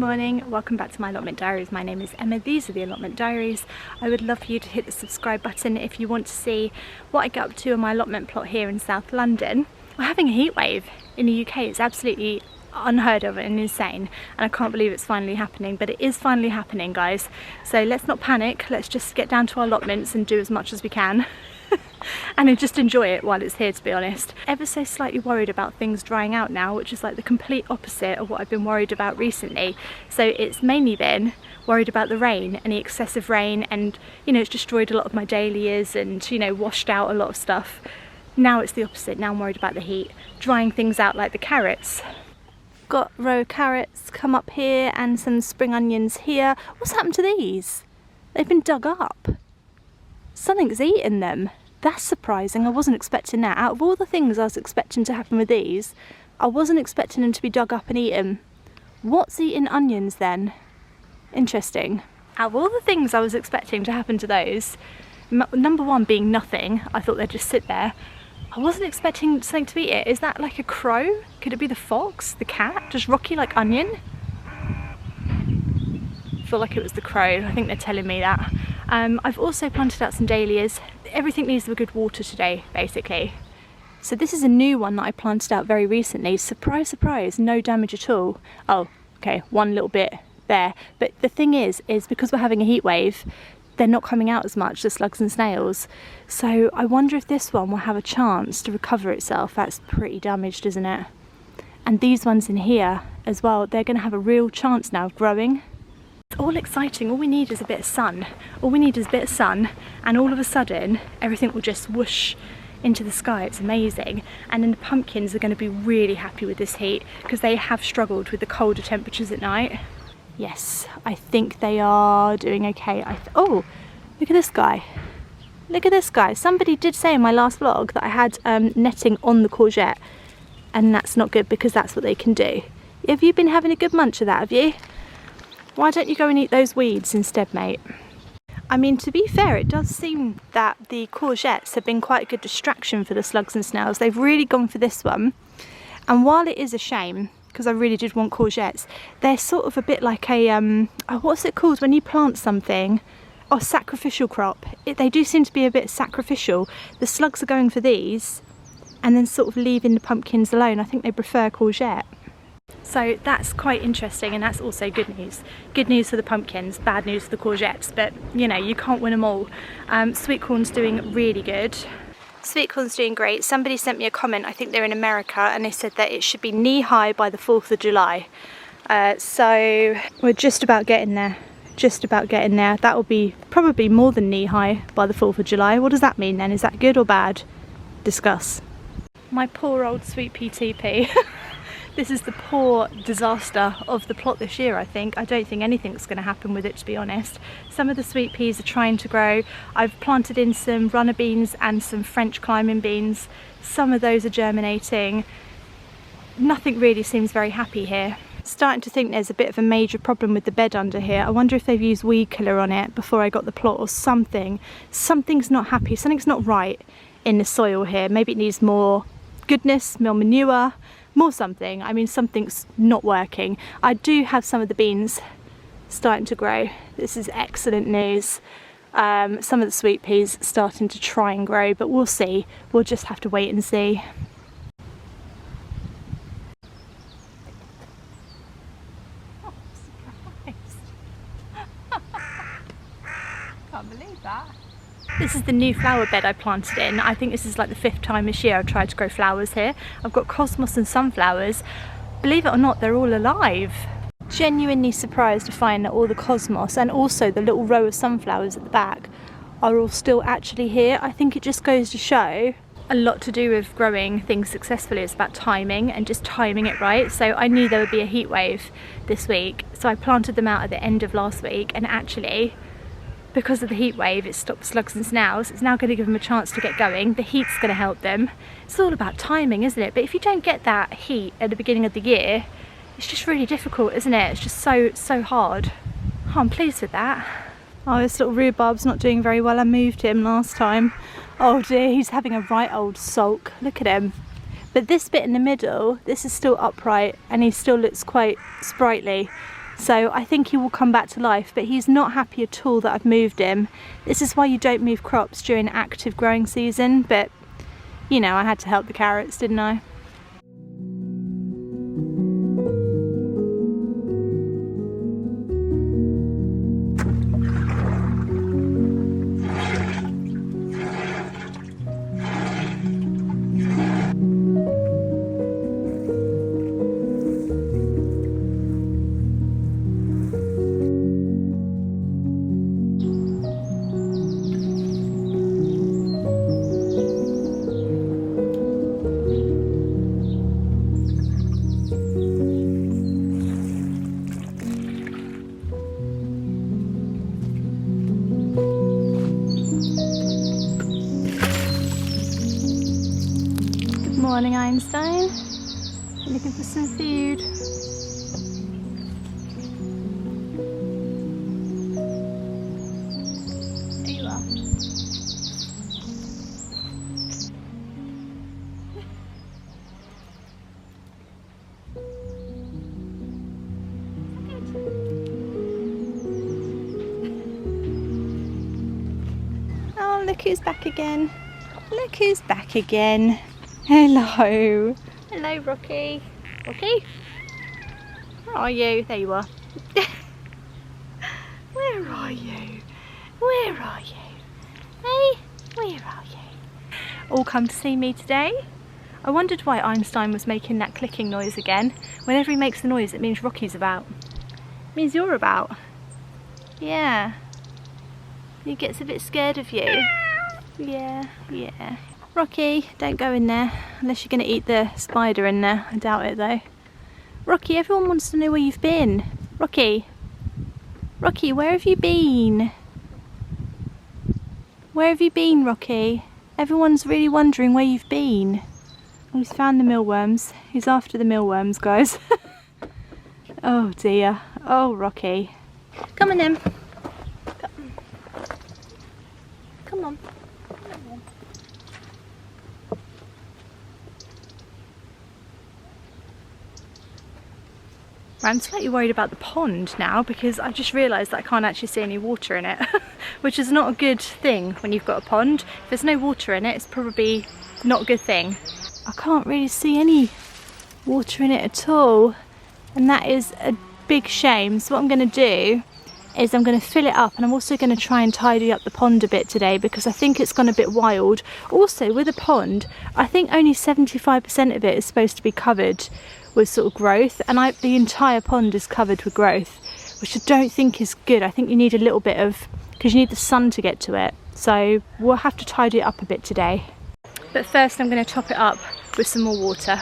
morning, welcome back to my Allotment Diaries. My name is Emma, these are the Allotment Diaries. I would love for you to hit the subscribe button if you want to see what I get up to on my allotment plot here in South London. We're having a heat wave in the UK, it's absolutely unheard of and insane, and I can't believe it's finally happening, but it is finally happening, guys. So let's not panic, let's just get down to our allotments and do as much as we can. And then just enjoy it while it's here, to be honest. Ever so slightly worried about things drying out now, which is like the complete opposite of what I've been worried about recently. So it's mainly been worried about the rain and the excessive rain, and you know, it's destroyed a lot of my dahlias and, you know, washed out a lot of stuff. Now it's the opposite. Now I'm worried about the heat, drying things out like the carrots. Got a row of carrots come up here and some spring onions here. What's happened to these? They've been dug up. Something's eaten them. That's surprising. I wasn't expecting that. Out of all the things I was expecting to happen with these, I wasn't expecting them to be dug up and eaten. What's eating onions then? Interesting. Out of all the things I was expecting to happen to those, number one being nothing, I thought they'd just sit there. I wasn't expecting something to eat it. Is that like a crow? Could it be the fox? The cat? Does Rocky like onion? I feel like it was the crow. I think they're telling me that. I've also planted out some dahlias. Everything needs a good water today, basically. So this is a new one that I planted out very recently. Surprise, surprise, no damage at all. Oh, okay, one little bit there. But the thing is because we're having a heat wave, they're not coming out as much, the slugs and snails. So I wonder if this one will have a chance to recover itself. That's pretty damaged, isn't it? And these ones in here as well, they're going to have a real chance now of growing. It's all exciting. All we need is a bit of sun. All we need is a bit of sun, and all of a sudden everything will just whoosh into the sky. It's amazing. And then the pumpkins are going to be really happy with this heat because they have struggled with the colder temperatures at night. Yes, I think they are doing okay. Oh, look at this guy. Look at this guy. Somebody did say in my last vlog that I had netting on the courgette, and that's not good because that's what they can do. Have you been having a good munch of that, have you? Why don't you go and eat those weeds instead, mate? I mean, to be fair, it does seem that the courgettes have been quite a good distraction for the slugs and snails. They've really gone for this one. And while it is a shame, because I really did want courgettes, they're sort of a bit like a, oh, what's it called when you plant something? Oh, sacrificial crop. They do seem to be a bit sacrificial. The slugs are going for these and then sort of leaving the pumpkins alone. I think they prefer courgette. So that's quite interesting, and that's also good news. Good news for the pumpkins, bad news for the courgettes, but you know, you can't win them all. Sweet corn's doing really good. Sweet corn's doing great. Somebody sent me a comment, I think they're in America, and they said that it should be knee-high by the 4th of July. So we're just about getting there. Just about getting there. That will be probably more than knee-high by the 4th of July. What does that mean then? Is that good or bad? Discuss. My poor old sweet pea teepee. This is the poor disaster of the plot this year, I think. I don't think anything's going to happen with it, to be honest. Some of the sweet peas are trying to grow. I've planted in some runner beans and some French climbing beans. Some of those are germinating. Nothing really seems very happy here. Starting to think there's a bit of a major problem with the bed under here. I wonder if they've used weed killer on it before I got the plot or something. Something's not happy, something's not right in the soil here. Maybe it needs more goodness, more manure, more something. I mean, something's not working. I do have some of the beans starting to grow. This is excellent news. Some of the sweet peas starting to try and grow, but we'll see. We'll just have to wait and see. Oh, surprise. Can't believe that. This is the new flower bed I planted in. I think this is like the 5th time this year I've tried to grow flowers here. I've got cosmos and sunflowers. Believe it or not, they're all alive. Genuinely surprised to find that all the cosmos and also the little row of sunflowers at the back are all still actually here. I think it just goes to show a lot to do with growing things successfully. It's about timing and just timing it right. So I knew there would be a heat wave this week, so I planted them out at the end of last week, and actually, because of the heat wave, it stopped slugs and snails. It's now going to give them a chance to get going. The heat's going to help them. It's all about timing, isn't it? But if you don't get that heat at the beginning of the year, it's just really difficult, isn't it? It's just so hard. Oh, I'm pleased with that. Oh, this little rhubarb's not doing very well. I moved him last time. Oh dear, he's having a right old sulk. Look at him. But this bit in the middle, this is still upright and he still looks quite sprightly. So I think he will come back to life, but he's not happy at all that I've moved him. This is why you don't move crops during active growing season, but you know, I had to help the carrots, didn't I? Morning, Einstein. You're looking for some food. There you are. Oh, look who's back again. Look who's back again. Hello. Hello, Rocky. Rocky? Where are you? There you are. Where are you? Where are you? Hey, where are you? All come to see me today? I wondered why Einstein was making that clicking noise again. Whenever he makes the noise, it means Rocky's about. It means you're about. Yeah. He gets a bit scared of you. Yeah, yeah. Rocky, don't go in there, unless you're going to eat the spider in there. I doubt it though. Rocky, everyone wants to know where you've been. Rocky. Rocky, where have you been? Where have you been, Rocky? Everyone's really wondering where you've been. Oh, he's found the mealworms. He's after the mealworms, guys. Oh dear. Oh, Rocky. Come on then. Come on. I'm slightly worried about the pond now because I just realised that I can't actually see any water in it, which is not a good thing when you've got a pond. If there's no water in it, it's probably not a good thing. I can't really see any water in it at all, and that is a big shame. So what I'm going to do is I'm going to fill it up, and I'm also going to try and tidy up the pond a bit today because I think it's gone a bit wild. Also, with a pond, I think only 75% of it is supposed to be covered with sort of growth, and the entire pond is covered with growth, which I don't think is good. I think you need a little bit of, because you need the sun to get to it. So we'll have to tidy it up a bit today. But first I'm going to top it up with some more water.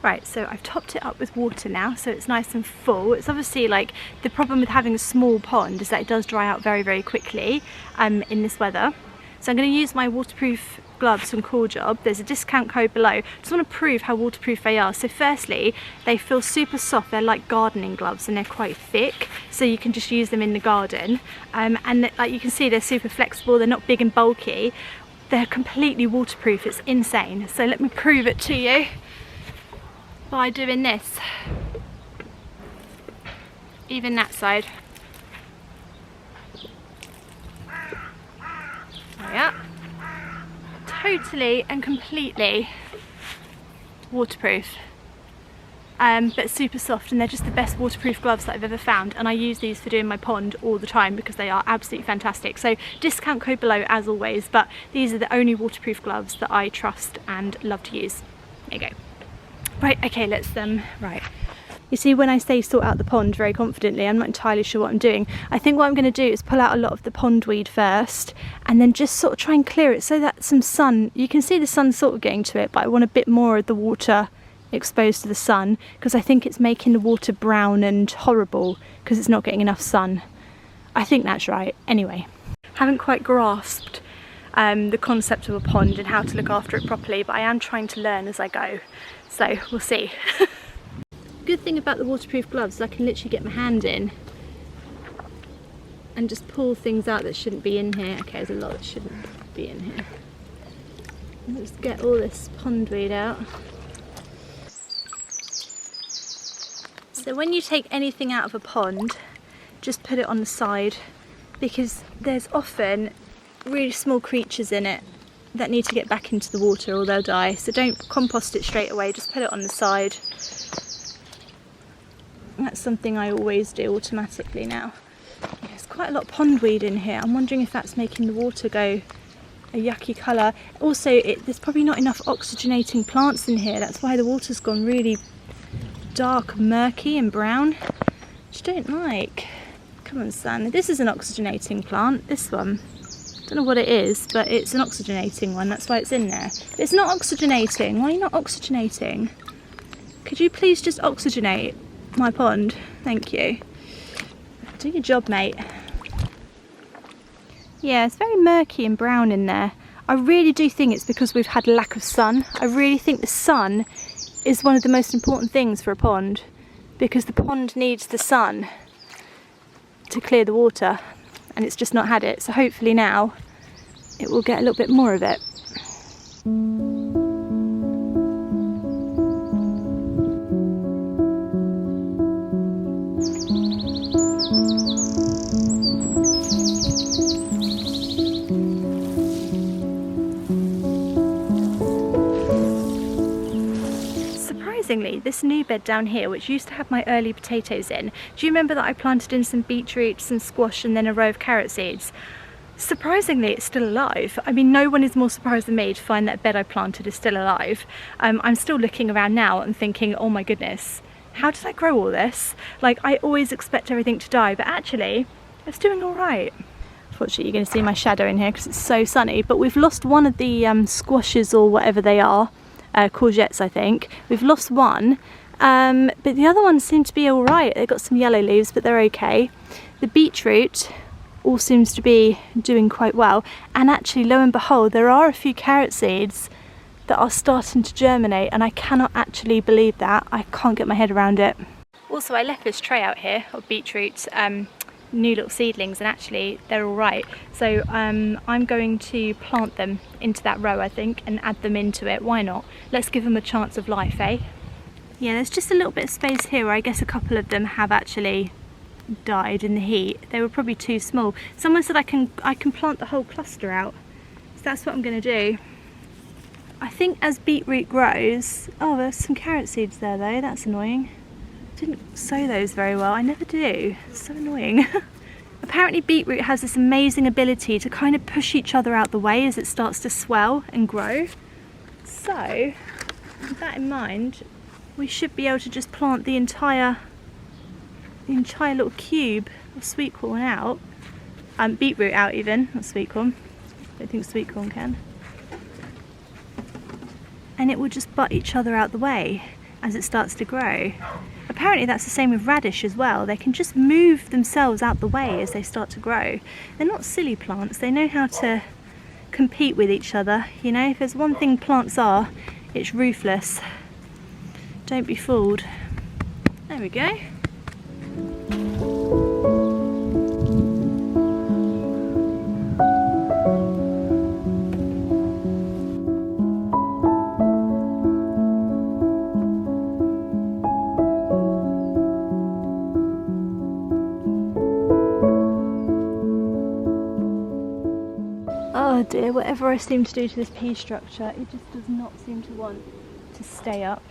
Right, so I've topped it up with water now, so it's nice and full. It's obviously like, the problem with having a small pond is that it does dry out very, very quickly in this weather. So I'm going to use my waterproof gloves from COOLJOB. There's a discount code below. I just want to prove how waterproof they are. So firstly, they feel super soft. They're like gardening gloves and they're quite thick, so you can just use them in the garden. And like you can see, they're super flexible. They're not big and bulky. They're completely waterproof. It's insane. So let me prove it to you by doing this. Even that side. Yeah. Totally and completely waterproof. But super soft, and they're just the best waterproof gloves that I've ever found, and I use these for doing my pond all the time because they are absolutely fantastic. So discount code below as always, but these are the only waterproof gloves that I trust and love to use. There you go. Right, okay, let's right. You see, when I say sort out the pond very confidently, I'm not entirely sure what I'm doing. I think what I'm going to do is pull out a lot of the pondweed first, and then just sort of try and clear it so that some sun, you can see the sun sort of getting to it, but I want a bit more of the water exposed to the sun because I think it's making the water brown and horrible because it's not getting enough sun. I think that's right. Anyway, haven't quite grasped the concept of a pond and how to look after it properly, but I am trying to learn as I go. So we'll see. good thing about the waterproof gloves is I can literally get my hand in and just pull things out that shouldn't be in here. Okay, there's a lot that shouldn't be in here. Let's get all this pondweed out. So when you take anything out of a pond, just put it on the side, because there's often really small creatures in it that need to get back into the water or they'll die. So don't compost it straight away, just put it on the side. That's something I always do automatically now. There's quite a lot of pondweed in here. I'm wondering if that's making the water go a yucky colour. Also, there's probably not enough oxygenating plants in here. That's why the water's gone really dark, murky and brown, which I don't like. Come on, son. This is an oxygenating plant, this one. Don't know what it is, but it's an oxygenating one. That's why it's in there. But it's not oxygenating. Why are you not oxygenating? Could you please just oxygenate my pond? Thank you. Do your job, mate. Yeah, it's very murky and brown in there. I really do think it's because we've had a lack of sun. I really think the sun is one of the most important things for a pond, because the pond needs the sun to clear the water, and it's just not had it. So hopefully now it will get a little bit more of it. This new bed down here, which used to have my early potatoes in, do you remember that I planted in some beetroot, some squash and then a row of carrot seeds? Surprisingly, it's still alive. I mean, no one is more surprised than me to find that bed I planted is still alive. I'm still looking around now and thinking, oh my goodness, how did I grow all this? Like, I always expect everything to die, but actually it's doing all right. Unfortunately, you're going to see my shadow in here because it's so sunny, but we've lost one of the squashes or whatever they are. Courgettes, I think. We've lost one, but the other ones seem to be all right. They've got some yellow leaves, but they're okay. The beetroot all seems to be doing quite well, and actually, lo and behold, there are a few carrot seeds that are starting to germinate, and I cannot actually believe that. I can't get my head around it. Also, I left this tray out here of beetroot, new little seedlings, and actually they're all right. So I'm going to plant them into that row, I think, and add them into it. Why not? Let's give them a chance of life, eh? Yeah, there's just a little bit of space here where I guess a couple of them have actually died in the heat. They were probably too small. Someone said I can plant the whole cluster out, so that's what I'm going to do. I think as beetroot grows... Oh, there's some carrot seeds there though, that's annoying. Didn't sow those very well. I never do. It's so annoying. Apparently beetroot has this amazing ability to kind of push each other out the way as it starts to swell and grow. So, with that in mind, we should be able to just plant the entire little cube of sweet corn out. Beetroot out even, not sweet corn. I don't think sweet corn can. And it will just butt each other out the way as it starts to grow. Apparently that's the same with radish as well. They can just move themselves out the way as they start to grow. They're not silly plants. They know how to compete with each other. You know, if there's one thing plants are, it's ruthless. Don't be fooled. There we go. Oh dear, whatever I seem to do to this pea structure, it just does not seem to want to stay up.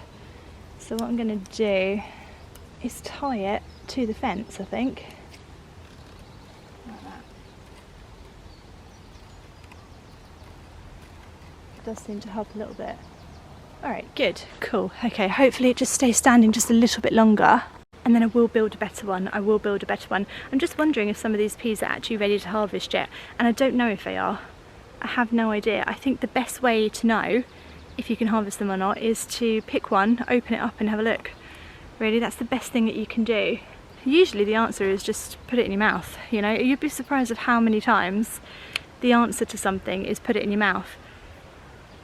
So what I'm going to do is tie it to the fence, I think. Like that. It does seem to help a little bit. Alright, good, cool. Okay, hopefully it just stays standing just a little bit longer. And then I will build a better one. I will build a better one. I'm just wondering if some of these peas are actually ready to harvest yet. And I don't know if they are. I have no idea. I think the best way to know if you can harvest them or not is to pick one, open it up and have a look. Really, that's the best thing that you can do. Usually the answer is just put it in your mouth, you know. You'd be surprised of how many times the answer to something is put it in your mouth.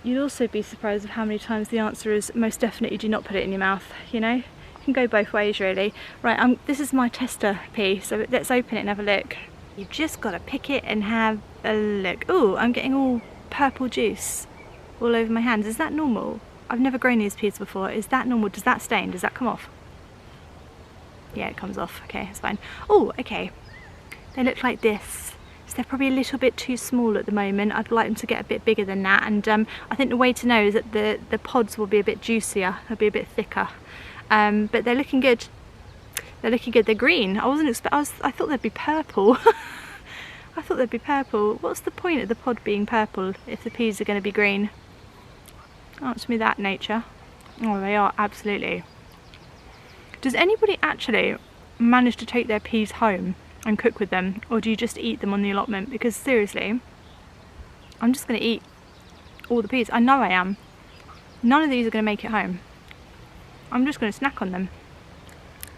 You'd also be surprised of how many times the answer is most definitely do not put it in your mouth, you know. can go both ways really. Right, this is my tester pea, so let's open it and have a look. You've just got to pick it and have a look. Oh, I'm getting all purple juice all over my hands. Is that normal? I've never grown these peas before. Is that normal? Does that stain? Does that come off? Yeah, it comes off. Okay, it's fine. Oh, okay. They look like this. So they're probably a little bit too small at the moment. I'd like them to get a bit bigger than that. And I think the way to know is that the pods will be a bit juicier. They'll be a bit thicker. But they're looking good. They're looking good. They're green. I thought they'd be purple. I thought they'd be purple. What's the point of the pod being purple if the peas are going to be green? Answer me that, nature. Oh, they are, absolutely. Does anybody actually manage to take their peas home and cook with them, or do you just eat them on the allotment? Because seriously, I'm just going to eat all the peas. I know I am. None of these are going to make it home. I'm just going to snack on them.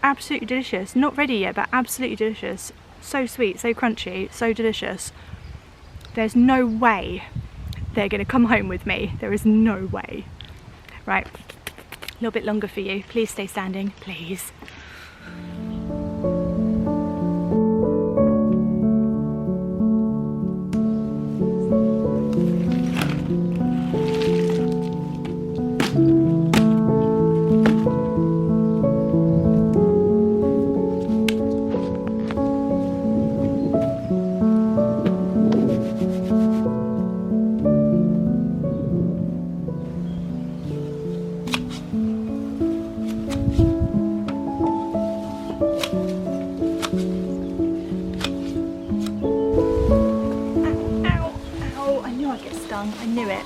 Absolutely delicious. Not ready yet, but absolutely delicious. So sweet, so crunchy, so delicious. There's no way they're going to come home with me. There is no way. Right, a little bit longer for you. Please stay standing, please. I knew it.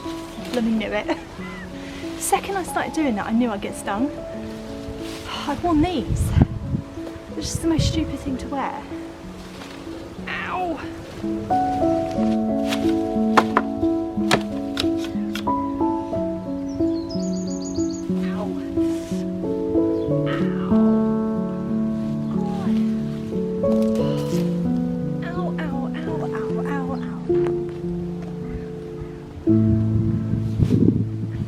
Blooming knew it. The second I started doing that, I knew I'd get stung. I've worn these. It's just the most stupid thing to wear. Ow!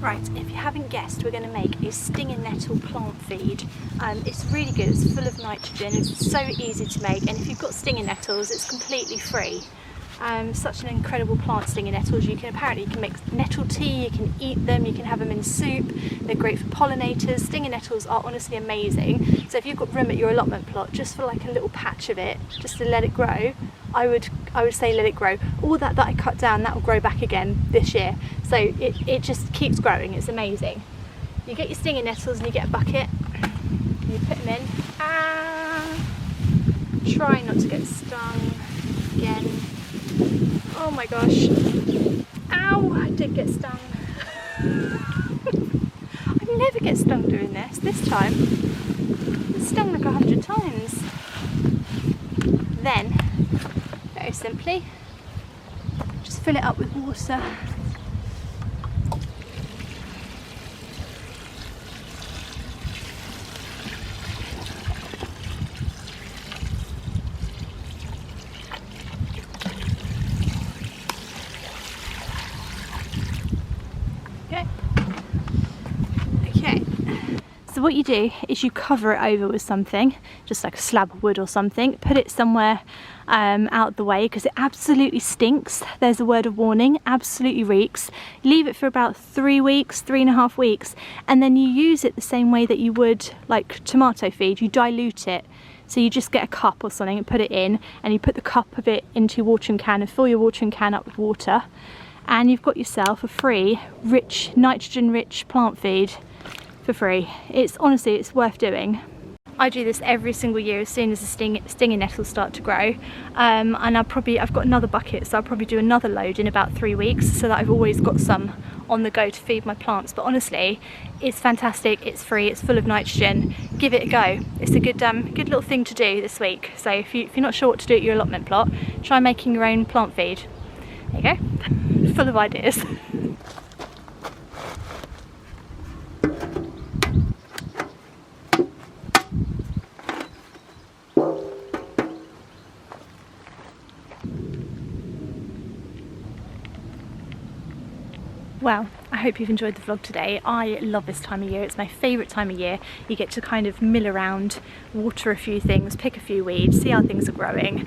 Right, if you haven't guessed, we're going to make a stinging nettle plant feed. It's really good, it's full of nitrogen, it's so easy to make, and if you've got stinging nettles, it's completely free. Such an incredible plant, stinging nettles. You can make nettle tea, you can eat them, you can have them in soup, they're great for pollinators. Stinging nettles are honestly amazing. So if you've got room at your allotment plot, just for like a little patch of it, just to let it grow, I would say let it grow. All that I cut down, that will grow back again this year. So it just keeps growing, it's amazing. You get your stinging nettles and you get a bucket, you put them in. Try not to get stung again. Oh my gosh. Ow, I did get stung. I never get stung doing this. This time, it's stung like 100 times. Then, very simply, just fill it up with water. So what you do is you cover it over with something, just like a slab of wood or something, put it somewhere out the way, because it absolutely stinks. There's a word of warning, absolutely reeks. Leave it for about 3 weeks, 3.5 weeks, and then you use it the same way that you would like tomato feed. You dilute it. So you just get a cup or something and put it in, and you put the cup of it into your watering can and fill your watering can up with water, and you've got yourself a free, rich, nitrogen-rich plant feed for free. It's honestly, it's worth doing. I do this every single year as soon as the stinging nettles start to grow, and I've got another bucket, so I'll probably do another load in about 3 weeks, so that I've always got some on the go to feed my plants. But honestly, it's fantastic, it's free, it's full of nitrogen. Give it a go. It's a good little thing to do this week. So if you're not sure what to do at your allotment plot, try making your own plant feed. There you go. Full of ideas. Well, I hope you've enjoyed the vlog today. I love this time of year. It's my favourite time of year. You get to kind of mill around, water a few things, pick a few weeds, see how things are growing.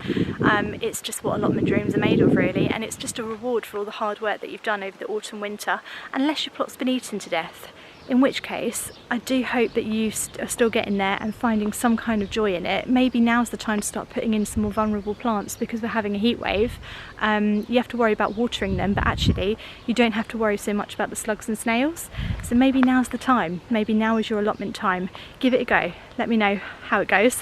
It's just what allotment dreams are made of, really, and it's just a reward for all the hard work that you've done over the autumn winter, unless your plot's been eaten to death. In which case, I do hope that you are still getting there and finding some kind of joy in it. Maybe now's the time to start putting in some more vulnerable plants, because we're having a heat wave. You have to worry about watering them, but actually you don't have to worry so much about the slugs and snails. So maybe now's the time. Maybe now is your allotment time. Give it a go. Let me know how it goes.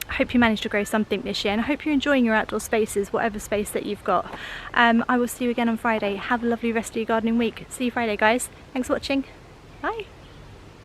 I hope you managed to grow something this year, and I hope you're enjoying your outdoor spaces, whatever space that you've got. I will see you again on Friday. Have a lovely rest of your gardening week. See you Friday, guys. Thanks for watching. Bye.